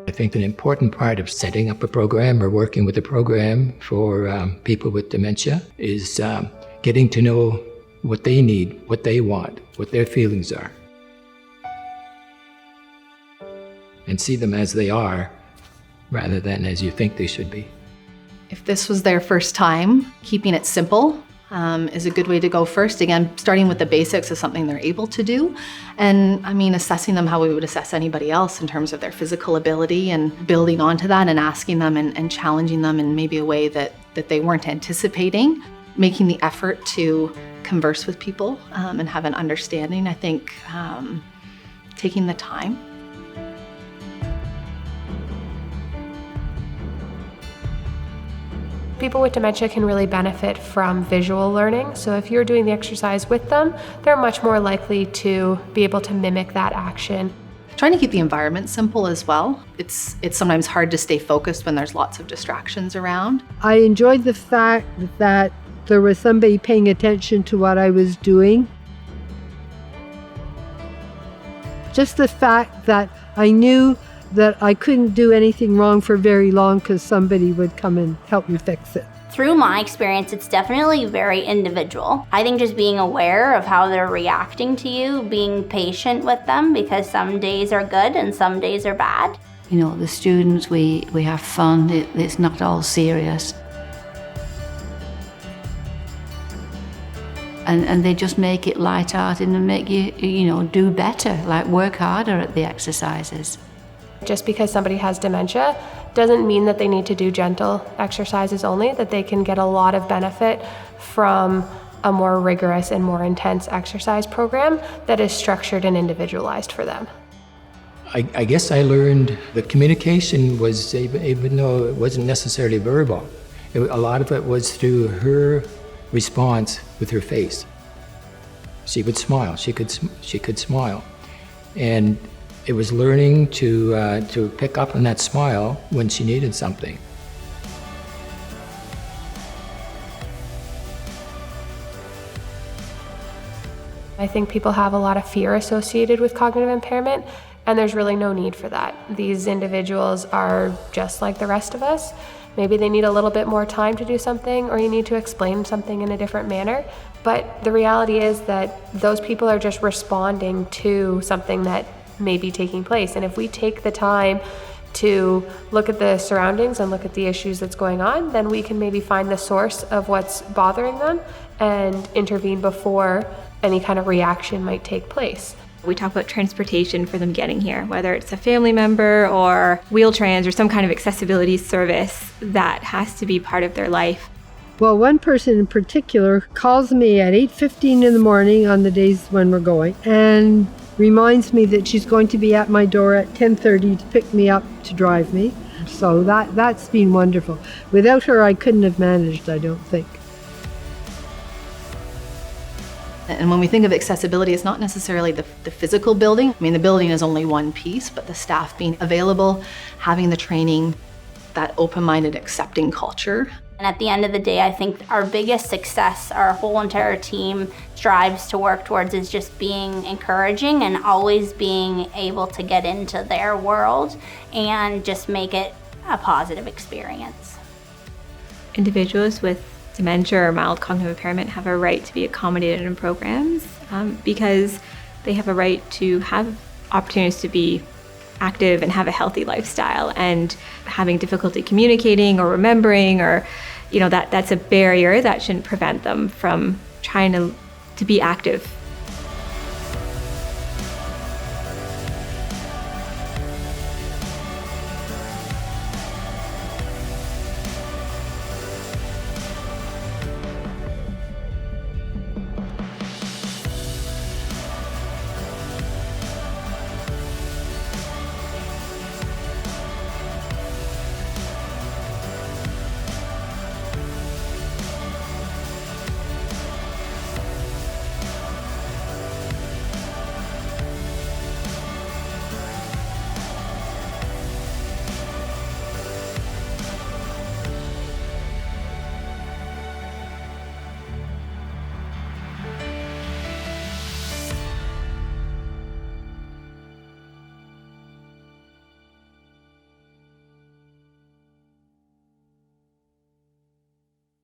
I think an important part of setting up a program or working with a program for people with dementia is getting to know what they need, what they want, what their feelings are, and see them as they are rather than as you think they should be. If this was their first time, keeping it simple is a good way to go first. Again, starting with the basics is something they're able to do. And I mean, assessing them how we would assess anybody else in terms of their physical ability and building onto that and asking them and challenging them in maybe a way that they weren't anticipating. Making the effort to converse with people and have an understanding. I think taking the time. People with dementia can really benefit from visual learning. So if you're doing the exercise with them, they're much more likely to be able to mimic that action. Trying to keep the environment simple as well. It's sometimes hard to stay focused when there's lots of distractions around. I enjoyed the fact that there was somebody paying attention to what I was doing. Just the fact that I knew that I couldn't do anything wrong for very long because somebody would come and help me fix it. Through my experience, it's definitely very individual. I think just being aware of how they're reacting to you, being patient with them, because some days are good and some days are bad. You know, the students, we have fun, it's not all serious. And they just make it light-hearted and make you do better, like work harder at the exercises. Just because somebody has dementia doesn't mean that they need to do gentle exercises only, that they can get a lot of benefit from a more rigorous and more intense exercise program that is structured and individualized for them. I guess I learned that communication was, even though it wasn't necessarily verbal, a lot of it was through her response with her face. She would smile, she could smile. And it was learning to pick up on that smile when she needed something. I think people have a lot of fear associated with cognitive impairment, and there's really no need for that. These individuals are just like the rest of us. Maybe they need a little bit more time to do something, or you need to explain something in a different manner. But the reality is that those people are just responding to something that may be taking place. And if we take the time to look at the surroundings and look at the issues that's going on, then we can maybe find the source of what's bothering them and intervene before any kind of reaction might take place. We talk about transportation for them getting here, whether it's a family member or Wheel-Trans or some kind of accessibility service that has to be part of their life. Well, one person in particular calls me at 8:15 in the morning on the days when we're going and reminds me that she's going to be at my door at 10:30 to pick me up to drive me. So that's been wonderful. Without her, I couldn't have managed, I don't think. And when we think of accessibility, it's not necessarily the physical building. I mean, the building is only one piece, but the staff being available, having the training, that open-minded, accepting culture. And at the end of the day, I think our biggest success, our whole entire team strives to work towards, is just being encouraging and always being able to get into their world and just make it a positive experience. Individuals with dementia or mild cognitive impairment have a right to be accommodated in programs because they have a right to have opportunities to be active and have a healthy lifestyle, and having difficulty communicating or remembering or that's a barrier that shouldn't prevent them from trying to be active